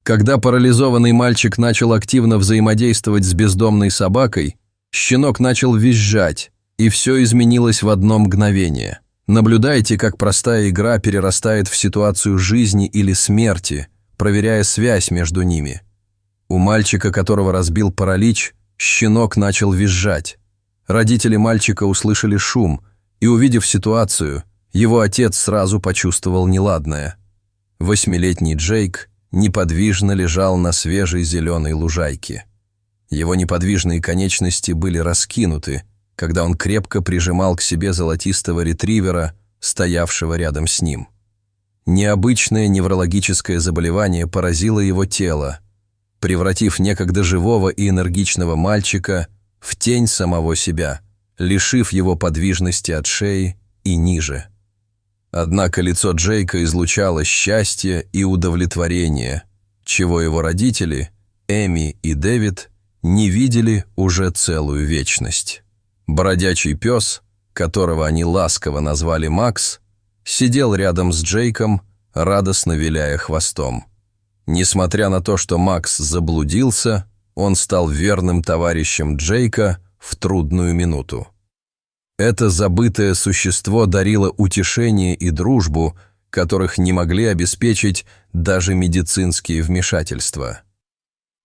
Когда парализованный мальчик начал активно взаимодействовать с бездомной собакой, щенок начал визжать, и все изменилось в одно мгновение. Наблюдайте, как простая игра перерастает в ситуацию жизни или смерти, проверяя связь между ними. У мальчика, которого разбил паралич, щенок начал визжать. Родители мальчика услышали шум, и, увидев ситуацию, его отец сразу почувствовал неладное. 8-летний Джейк неподвижно лежал на свежей зеленой лужайке. Его неподвижные конечности были раскинуты, когда он крепко прижимал к себе золотистого ретривера, стоявшего рядом с ним. Необычное неврологическое заболевание поразило его тело, превратив некогда живого и энергичного мальчика в тень самого себя, лишив его подвижности от шеи и ниже. Однако лицо Джейка излучало счастье и удовлетворение, чего его родители, Эми и Дэвид, не видели уже целую вечность. Бродячий пес, которого они ласково назвали Макс, сидел рядом с Джейком, радостно виляя хвостом. Несмотря на то, что Макс заблудился, он стал верным товарищем Джейка в трудную минуту. Это забытое существо дарило утешение и дружбу, которых не могли обеспечить даже медицинские вмешательства.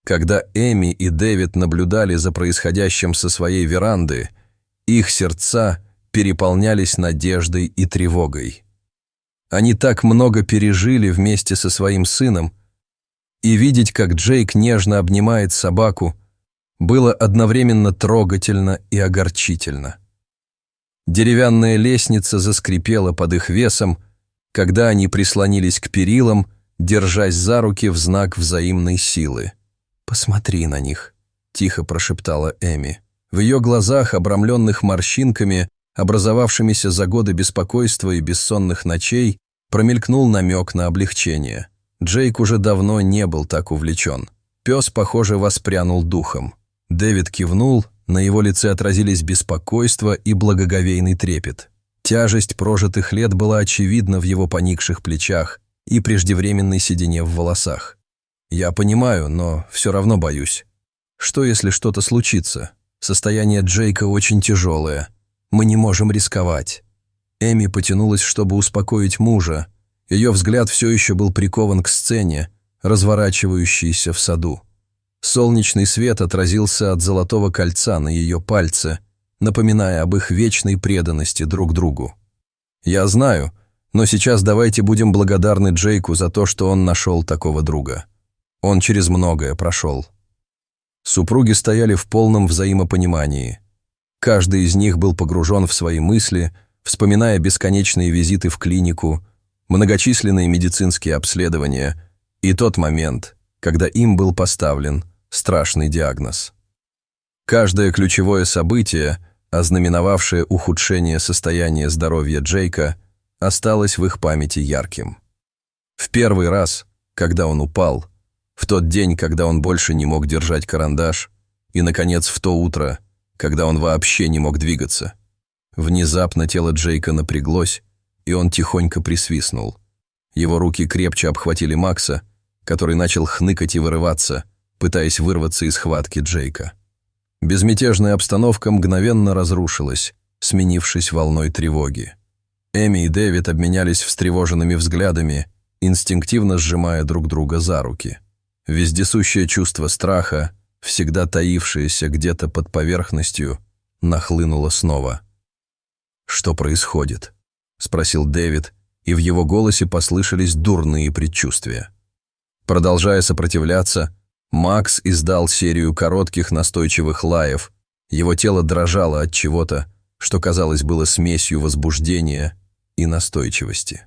Когда Эми и Дэвид наблюдали за происходящим со своей веранды, их сердца переполнялись надеждой и тревогой. Они так много пережили вместе со своим сыном, и видеть, как Джейк нежно обнимает собаку, было одновременно трогательно и огорчительно. Деревянная лестница заскрипела под их весом, когда они прислонились к перилам, держась за руки в знак взаимной силы. «Посмотри на них», — тихо прошептала Эми. В ее глазах, обрамленных морщинками, образовавшимися за годы беспокойства и бессонных ночей, промелькнул намек на облегчение. Джейк уже давно не был так увлечен. Пес, похоже, воспрянул духом. Дэвид кивнул, на его лице отразились беспокойство и благоговейный трепет. Тяжесть прожитых лет была очевидна в его поникших плечах и преждевременной седине в волосах. «Я понимаю, но все равно боюсь. Что, если что-то случится? Состояние Джейка очень тяжелое. Мы не можем рисковать». Эми потянулась, чтобы успокоить мужа. Ее взгляд все еще был прикован к сцене, разворачивающейся в саду. Солнечный свет отразился от золотого кольца на ее пальце, напоминая об их вечной преданности друг другу. «Я знаю, но сейчас давайте будем благодарны Джейку за то, что он нашел такого друга. Он через многое прошел». Супруги стояли в полном взаимопонимании. Каждый из них был погружен в свои мысли, вспоминая бесконечные визиты в клинику, многочисленные медицинские обследования и тот момент, когда им был поставлен страшный диагноз. Каждое ключевое событие, ознаменовавшее ухудшение состояния здоровья Джейка, осталось в их памяти ярким. В первый раз, когда он упал, в тот день, когда он больше не мог держать карандаш, и, наконец, в то утро, когда он вообще не мог двигаться. Внезапно тело Джейка напряглось, и он тихонько присвистнул. Его руки крепче обхватили Макса, который начал хныкать и вырываться, пытаясь вырваться из схватки Джейка. Безмятежная обстановка мгновенно разрушилась, сменившись волной тревоги. Эми и Дэвид обменялись встревоженными взглядами, инстинктивно сжимая друг друга за руки. Вездесущее чувство страха, всегда таившееся где-то под поверхностью, нахлынуло снова. «Что происходит?» — спросил Дэвид, и в его голосе послышались дурные предчувствия. Продолжая сопротивляться, Макс издал серию коротких настойчивых лаев. Его тело дрожало от чего-то, что, казалось, было смесью возбуждения и настойчивости.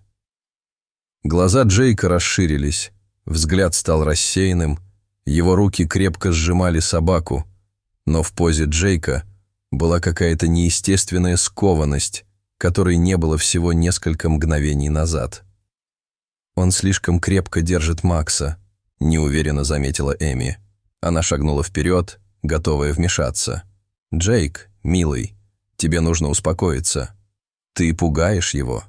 Глаза Джейка расширились, взгляд стал рассеянным, его руки крепко сжимали собаку, но в позе Джейка была какая-то неестественная скованность, которой не было всего несколько мгновений назад. «Он слишком крепко держит Макса», — неуверенно заметила Эми. Она шагнула вперед, готовая вмешаться. «Джейк, милый, тебе нужно успокоиться. Ты пугаешь его».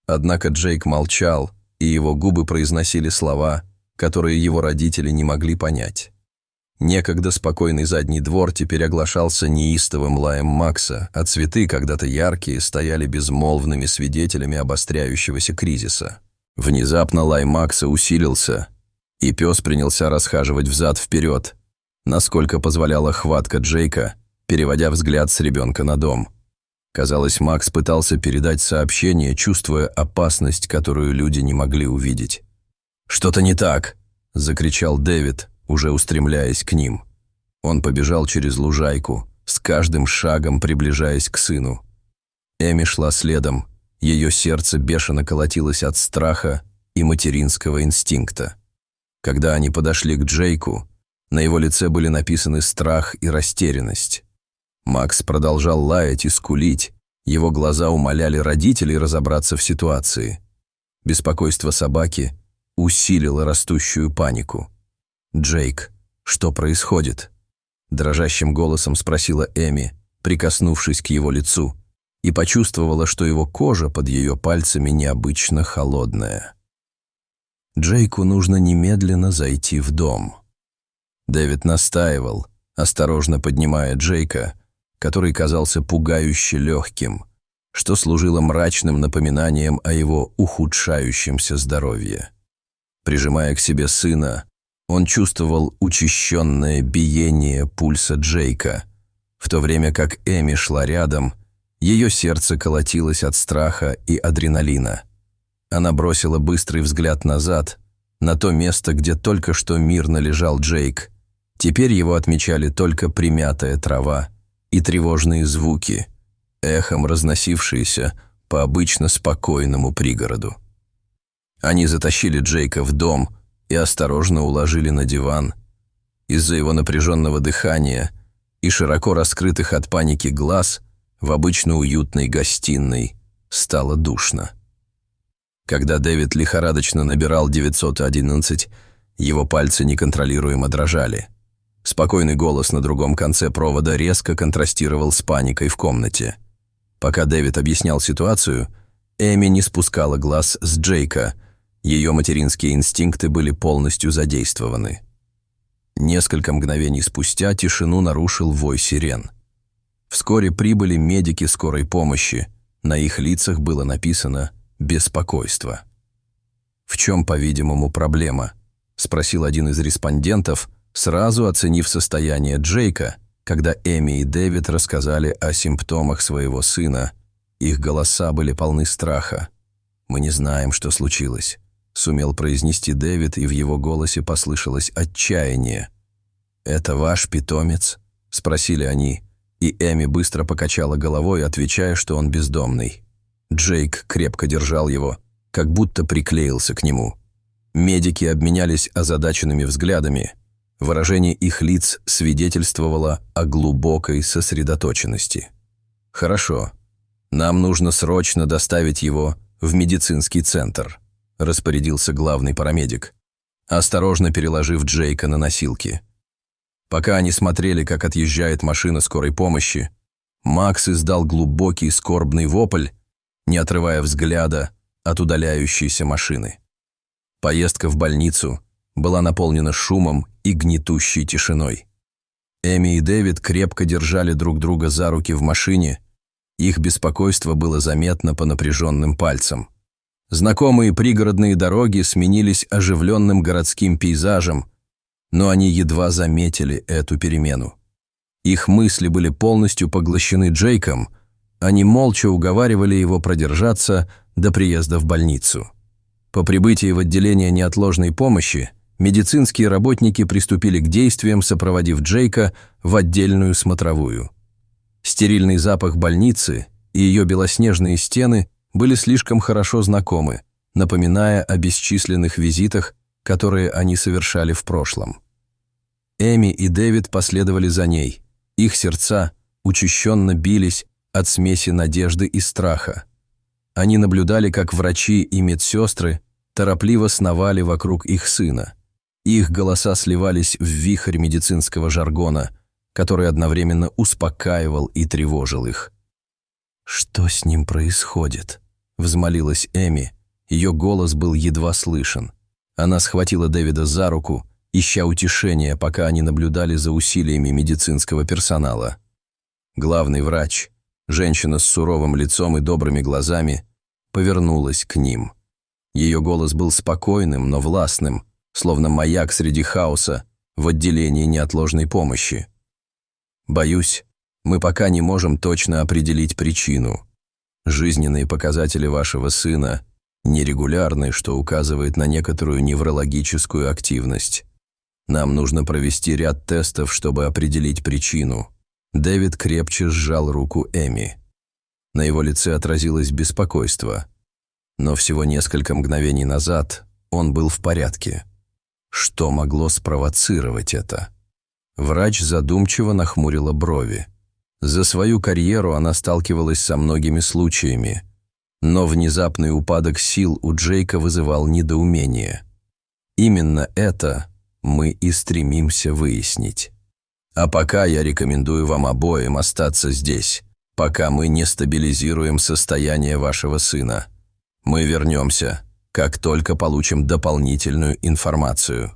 Однако Джейк молчал, и его губы произносили слова, которые его родители не могли понять. Некогда спокойный задний двор теперь оглашался неистовым лаем Макса, а цветы, когда-то яркие, стояли безмолвными свидетелями обостряющегося кризиса. Внезапно лай Макса усилился, и пес принялся расхаживать взад-вперед, насколько позволяла хватка Джейка, переводя взгляд с ребенка на дом. Казалось, Макс пытался передать сообщение, чувствуя опасность, которую люди не могли увидеть. «Что-то не так!» – закричал Дэвид, уже устремляясь к ним. Он побежал через лужайку, с каждым шагом приближаясь к сыну. Эми шла следом, ее сердце бешено колотилось от страха и материнского инстинкта. Когда они подошли к Джейку, на его лице были написаны страх и растерянность. Макс продолжал лаять и скулить, его глаза умоляли родителей разобраться в ситуации. Беспокойство собаки усилило растущую панику. «Джейк, что происходит?» – дрожащим голосом спросила Эми, прикоснувшись к его лицу, и почувствовала, что его кожа под ее пальцами необычно холодная. «Джейку нужно немедленно зайти в дом». Дэвид настаивал, осторожно поднимая Джейка, который казался пугающе легким, что служило мрачным напоминанием о его ухудшающемся здоровье. Прижимая к себе сына, он чувствовал учащенное биение пульса Джейка, в то время как Эми шла рядом, ее сердце колотилось от страха и адреналина. Она бросила быстрый взгляд назад, на то место, где только что мирно лежал Джейк. Теперь его отмечали только примятая трава и тревожные звуки, эхом разносившиеся по обычно спокойному пригороду. Они затащили Джейка в дом и осторожно уложили на диван. Из-за его напряженного дыхания и широко раскрытых от паники глаз в обычно уютной гостиной стало душно. Когда Дэвид лихорадочно набирал 911, его пальцы неконтролируемо дрожали. Спокойный голос на другом конце провода резко контрастировал с паникой в комнате. Пока Дэвид объяснял ситуацию, Эми не спускала глаз с Джейка, ее материнские инстинкты были полностью задействованы. Несколько мгновений спустя тишину нарушил вой сирен. Вскоре прибыли медики скорой помощи, на их лицах было написано «беспокойство». «В чем, по-видимому, проблема?» – спросил один из респондентов, сразу оценив состояние Джейка, когда Эми и Дэвид рассказали о симптомах своего сына. Их голоса были полны страха. «Мы не знаем, что случилось», — сумел произнести Дэвид, и в его голосе послышалось отчаяние. «Это ваш питомец?» — спросили они, и Эми быстро покачала головой, отвечая, что он бездомный. Джейк крепко держал его, как будто приклеился к нему. Медики обменялись озадаченными взглядами. Выражение их лиц свидетельствовало о глубокой сосредоточенности. «Хорошо. Нам нужно срочно доставить его в медицинский центр», – распорядился главный парамедик, осторожно переложив Джейка на носилки. Пока они смотрели, как отъезжает машина скорой помощи, Макс издал глубокий скорбный вопль, не отрывая взгляда от удаляющейся машины. Поездка в больницу была наполнена шумом и гнетущей тишиной. Эми и Дэвид крепко держали друг друга за руки в машине, их беспокойство было заметно по напряженным пальцам. Знакомые пригородные дороги сменились оживленным городским пейзажем, но они едва заметили эту перемену. Их мысли были полностью поглощены Джейком, они молча уговаривали его продержаться до приезда в больницу. По прибытии в отделение неотложной помощи медицинские работники приступили к действиям, сопроводив Джейка в отдельную смотровую. Стерильный запах больницы и ее белоснежные стены были слишком хорошо знакомы, напоминая о бесчисленных визитах, которые они совершали в прошлом. Эми и Дэвид последовали за ней. Их сердца учащенно бились от смеси надежды и страха. Они наблюдали, как врачи и медсестры торопливо сновали вокруг их сына. Их голоса сливались в вихрь медицинского жаргона, который одновременно успокаивал и тревожил их. «Что с ним происходит?» – взмолилась Эми. Ее голос был едва слышен. Она схватила Дэвида за руку, ища утешения, пока они наблюдали за усилиями медицинского персонала. Главный врач, женщина с суровым лицом и добрыми глазами, повернулась к ним. Ее голос был спокойным, но властным, словно маяк среди хаоса в отделении неотложной помощи. «Боюсь, мы пока не можем точно определить причину. Жизненные показатели вашего сына нерегулярны, что указывает на некоторую неврологическую активность. Нам нужно провести ряд тестов, чтобы определить причину». Дэвид крепче сжал руку Эми. На его лице отразилось беспокойство. Но всего несколько мгновений назад он был в порядке. Что могло спровоцировать это? Врач задумчиво нахмурила брови. За свою карьеру она сталкивалась со многими случаями, но внезапный упадок сил у Джейка вызывал недоумение. Именно это мы и стремимся выяснить. А пока я рекомендую вам обоим остаться здесь, пока мы не стабилизируем состояние вашего сына. Мы вернемся, как только получим дополнительную информацию».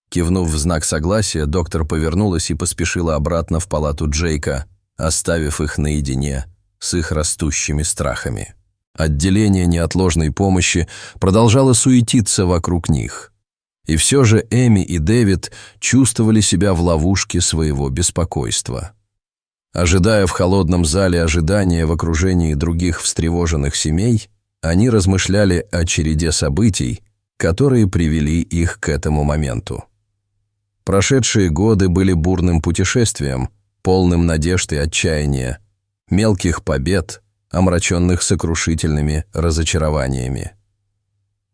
Кивнув в знак согласия, доктор повернулась и поспешила обратно в палату Джейка, оставив их наедине с их растущими страхами. Отделение неотложной помощи продолжало суетиться вокруг них. И все же Эми и Дэвид чувствовали себя в ловушке своего беспокойства. Ожидая в холодном зале ожидания в окружении других встревоженных семей, они размышляли о череде событий, которые привели их к этому моменту. Прошедшие годы были бурным путешествием, полным надежд и отчаяния, мелких побед, омраченных сокрушительными разочарованиями.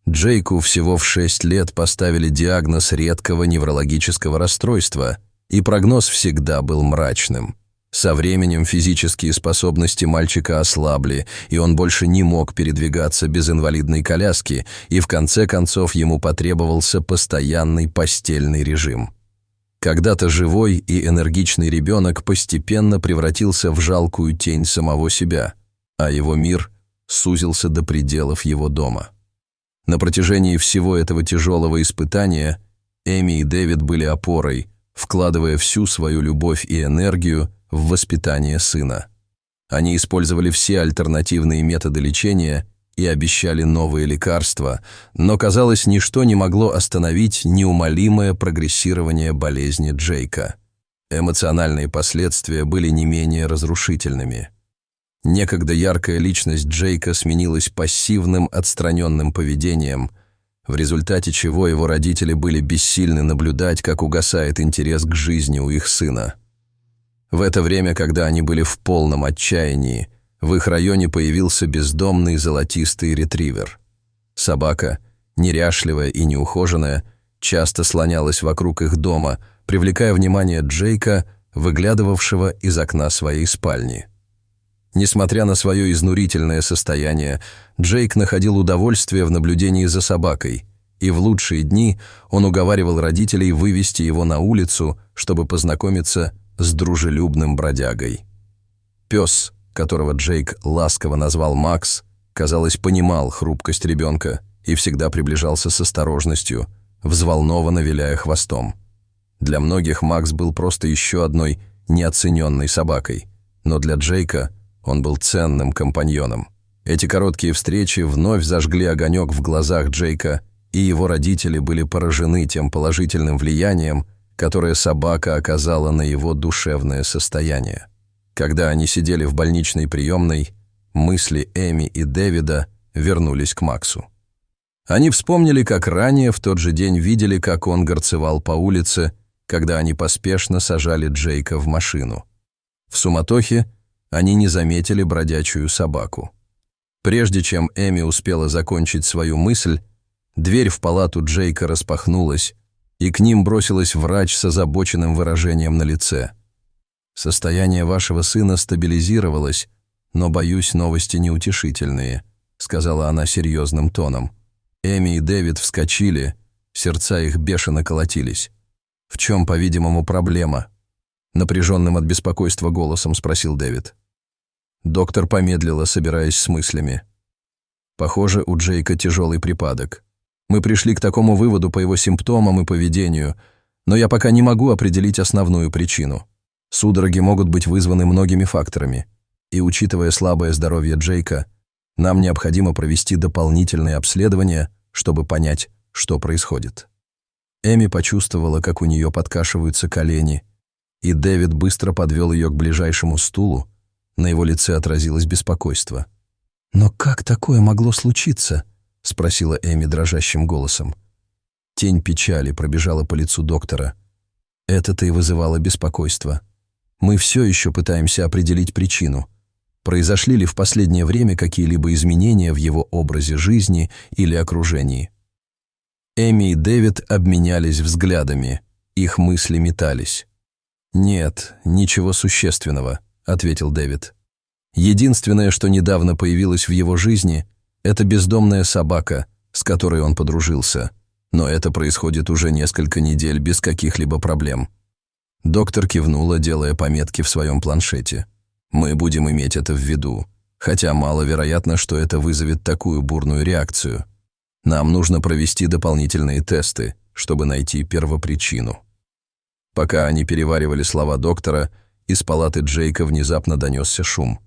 Джейку всего в 6 лет поставили диагноз редкого неврологического расстройства, и прогноз всегда был мрачным. Со временем физические способности мальчика ослабли, и он больше не мог передвигаться без инвалидной коляски, и в конце концов ему потребовался постоянный постельный режим. Когда-то живой и энергичный ребенок постепенно превратился в жалкую тень самого себя, а его мир сузился до пределов его дома. На протяжении всего этого тяжелого испытания Эми и Дэвид были опорой, вкладывая всю свою любовь и энергию в воспитание сына. Они использовали все альтернативные методы лечения и обещали новые лекарства, но, казалось, ничто не могло остановить неумолимое прогрессирование болезни Джейка. Эмоциональные последствия были не менее разрушительными. Некогда яркая личность Джейка сменилась пассивным, отстраненным поведением, в результате чего его родители были бессильны наблюдать, как угасает интерес к жизни у их сына. В это время, когда они были в полном отчаянии, в их районе появился бездомный золотистый ретривер. Собака, неряшливая и неухоженная, часто слонялась вокруг их дома, привлекая внимание Джейка, выглядывавшего из окна своей спальни. Несмотря на свое изнурительное состояние, Джейк находил удовольствие в наблюдении за собакой, и в лучшие дни он уговаривал родителей вывести его на улицу, чтобы познакомиться с дружелюбным бродягой. Пес, которого Джейк ласково назвал Макс, казалось, понимал хрупкость ребенка и всегда приближался с осторожностью, взволнованно виляя хвостом. Для многих Макс был просто еще одной неоцененной собакой, но для Джейка он был ценным компаньоном. Эти короткие встречи вновь зажгли огонек в глазах Джейка, и его родители были поражены тем положительным влиянием, которое собака оказала на его душевное состояние. Когда они сидели в больничной приемной, мысли Эми и Дэвида вернулись к Максу. Они вспомнили, как ранее в тот же день видели, как он горцевал по улице, когда они поспешно сажали Джейка в машину. В суматохе они не заметили бродячую собаку. Прежде чем Эми успела закончить свою мысль, дверь в палату Джейка распахнулась, и к ним бросилась врач с озабоченным выражением на лице. «Состояние вашего сына стабилизировалось, но, боюсь, новости неутешительные», — сказала она серьезным тоном. Эми и Дэвид вскочили, сердца их бешено колотились. «В чем, по-видимому, проблема?» — напряженным от беспокойства голосом спросил Дэвид. Доктор помедлила, собираясь с мыслями. «Похоже, у Джейка тяжелый припадок. Мы пришли к такому выводу по его симптомам и поведению, но я пока не могу определить основную причину. Судороги могут быть вызваны многими факторами, и, учитывая слабое здоровье Джейка, нам необходимо провести дополнительные обследования, чтобы понять, что происходит. Эми почувствовала, как у нее подкашиваются колени, и Дэвид быстро подвел ее к ближайшему стулу. На его лице отразилось беспокойство. «Но как такое могло случиться?» — спросила Эми дрожащим голосом. Тень печали пробежала по лицу доктора. Это-то и вызывало беспокойство. Мы все еще пытаемся определить причину. Произошли ли в последнее время какие-либо изменения в его образе жизни или окружении? Эми и Дэвид обменялись взглядами. Их мысли метались. «Нет, ничего существенного», — ответил Дэвид. «Единственное, что недавно появилось в его жизни, это бездомная собака, с которой он подружился. Но это происходит уже несколько недель без каких-либо проблем». Доктор кивнула, делая пометки в своем планшете. «Мы будем иметь это в виду, хотя маловероятно, что это вызовет такую бурную реакцию. Нам нужно провести дополнительные тесты, чтобы найти первопричину». Пока они переваривали слова доктора, из палаты Джейка внезапно донесся шум.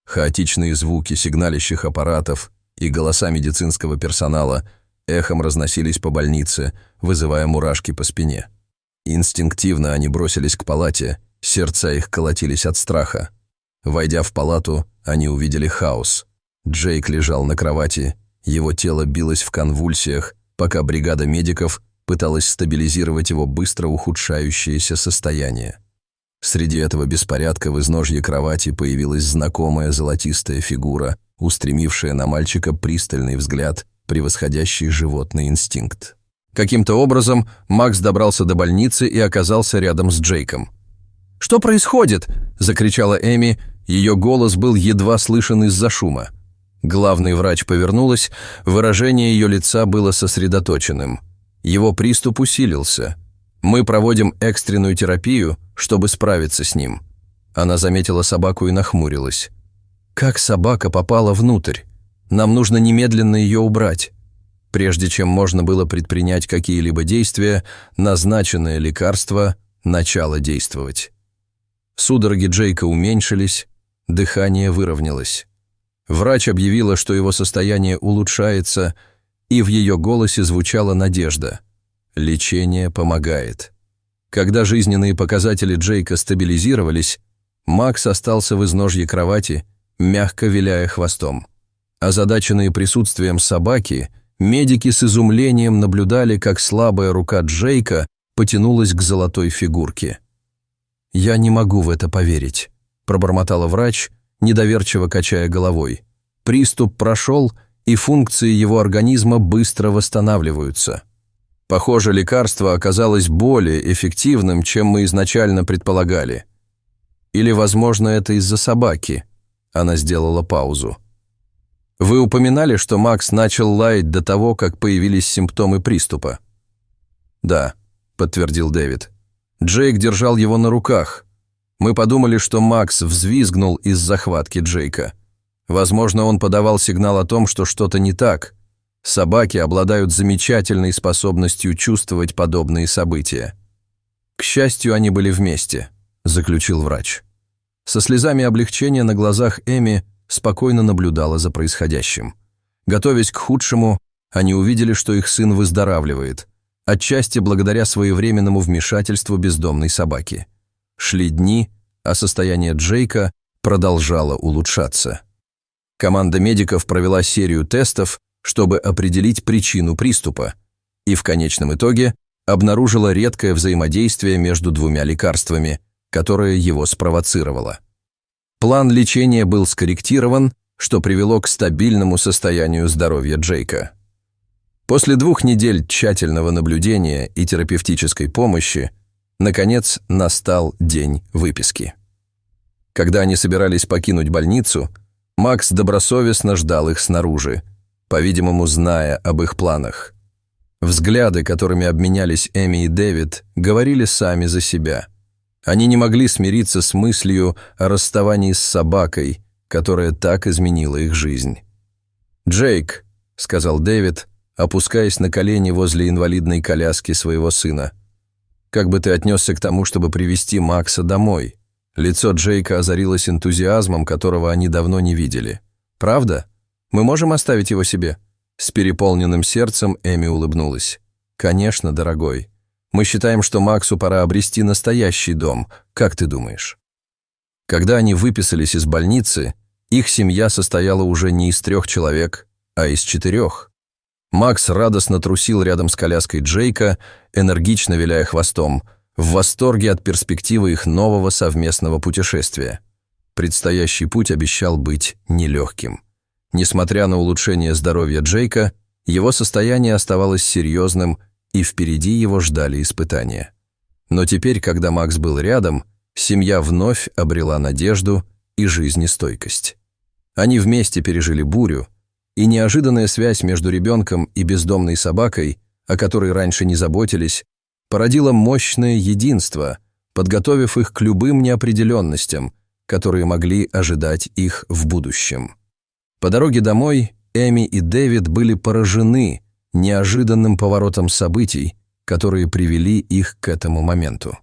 Хаотичные звуки сигналящих аппаратов и голоса медицинского персонала эхом разносились по больнице, вызывая мурашки по спине. Инстинктивно они бросились к палате, сердца их колотились от страха. Войдя в палату, они увидели хаос. Джейк лежал на кровати, его тело билось в конвульсиях, пока бригада медиков пыталась стабилизировать его быстро ухудшающееся состояние. Среди этого беспорядка в изножье кровати появилась знакомая золотистая фигура, устремившая на мальчика пристальный взгляд, превосходящий животный инстинкт. Каким-то образом Макс добрался до больницы и оказался рядом с Джейком. «Что происходит?» – закричала Эми, ее голос был едва слышен из-за шума. Главный врач повернулась, выражение ее лица было сосредоточенным. Его приступ усилился. «Мы проводим экстренную терапию, чтобы справиться с ним». Она заметила собаку и нахмурилась. «Как собака попала внутрь? Нам нужно немедленно ее убрать». Прежде чем можно было предпринять какие-либо действия, назначенное лекарство начало действовать. Судороги Джейка уменьшились, дыхание выровнялось. Врач объявила, что его состояние улучшается, и в ее голосе звучала надежда. Лечение помогает. Когда жизненные показатели Джейка стабилизировались, Макс остался в изножье кровати, мягко виляя хвостом. Озадаченные присутствием собаки, медики с изумлением наблюдали, как слабая рука Джейка потянулась к золотой фигурке. «Я не могу в это поверить», – пробормотала врач, недоверчиво качая головой. «Приступ прошел, и функции его организма быстро восстанавливаются. Похоже, лекарство оказалось более эффективным, чем мы изначально предполагали. Или, возможно, это из-за собаки». Она сделала паузу. «Вы упоминали, что Макс начал лаять до того, как появились симптомы приступа?» «Да», — подтвердил Дэвид. «Джейк держал его на руках. Мы подумали, что Макс взвизгнул из захватки Джейка. Возможно, он подавал сигнал о том, что что-то не так. Собаки обладают замечательной способностью чувствовать подобные события». «К счастью, они были вместе», — заключил врач. Со слезами облегчения на глазах Эми спокойно наблюдала за происходящим. Готовясь к худшему, они увидели, что их сын выздоравливает, отчасти благодаря своевременному вмешательству бездомной собаки. Шли дни, а состояние Джейка продолжало улучшаться. Команда медиков провела серию тестов, чтобы определить причину приступа, и в конечном итоге обнаружила редкое взаимодействие между двумя лекарствами, которое его спровоцировало. План лечения был скорректирован, что привело к стабильному состоянию здоровья Джейка. После 2 недель тщательного наблюдения и терапевтической помощи, наконец, настал день выписки. Когда они собирались покинуть больницу, Макс добросовестно ждал их снаружи, по-видимому, зная об их планах. Взгляды, которыми обменялись Эми и Дэвид, говорили сами за себя. Они не могли смириться с мыслью о расставании с собакой, которая так изменила их жизнь. «Джейк», — сказал Дэвид, опускаясь на колени возле инвалидной коляски своего сына. «Как бы ты отнесся к тому, чтобы привезти Макса домой?» Лицо Джейка озарилось энтузиазмом, которого они давно не видели. «Правда? Мы можем оставить его себе?» С переполненным сердцем Эми улыбнулась. «Конечно, дорогой. Мы считаем, что Максу пора обрести настоящий дом. Как ты думаешь?» Когда они выписались из больницы, их семья состояла уже не из 3 человек, а из 4. Макс радостно трусил рядом с коляской Джейка, энергично виляя хвостом, в восторге от перспективы их нового совместного путешествия. Предстоящий путь обещал быть нелегким. Несмотря на улучшение здоровья Джейка, его состояние оставалось серьезным, и впереди его ждали испытания. Но теперь, когда Макс был рядом, семья вновь обрела надежду и жизнестойкость. Они вместе пережили бурю, и неожиданная связь между ребенком и бездомной собакой, о которой раньше не заботились, породила мощное единство, подготовив их к любым неопределенностям, которые могли ожидать их в будущем. По дороге домой Эми и Дэвид были поражены неожиданным поворотом событий, которые привели их к этому моменту.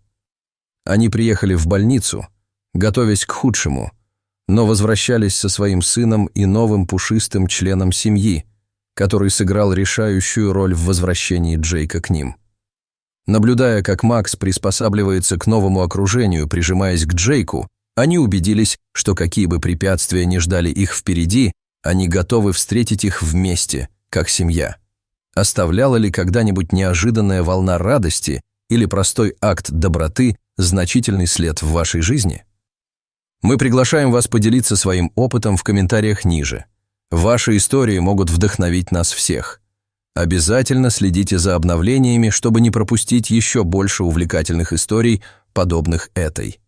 Они приехали в больницу, готовясь к худшему, но возвращались со своим сыном и новым пушистым членом семьи, который сыграл решающую роль в возвращении Джейка к ним. Наблюдая, как Макс приспосабливается к новому окружению, прижимаясь к Джейку, они убедились, что какие бы препятствия ни ждали их впереди, они готовы встретить их вместе, как семья. Оставляла ли когда-нибудь неожиданная волна радости или простой акт доброты значительный след в вашей жизни? Мы приглашаем вас поделиться своим опытом в комментариях ниже. Ваши истории могут вдохновить нас всех. Обязательно следите за обновлениями, чтобы не пропустить еще больше увлекательных историй, подобных этой.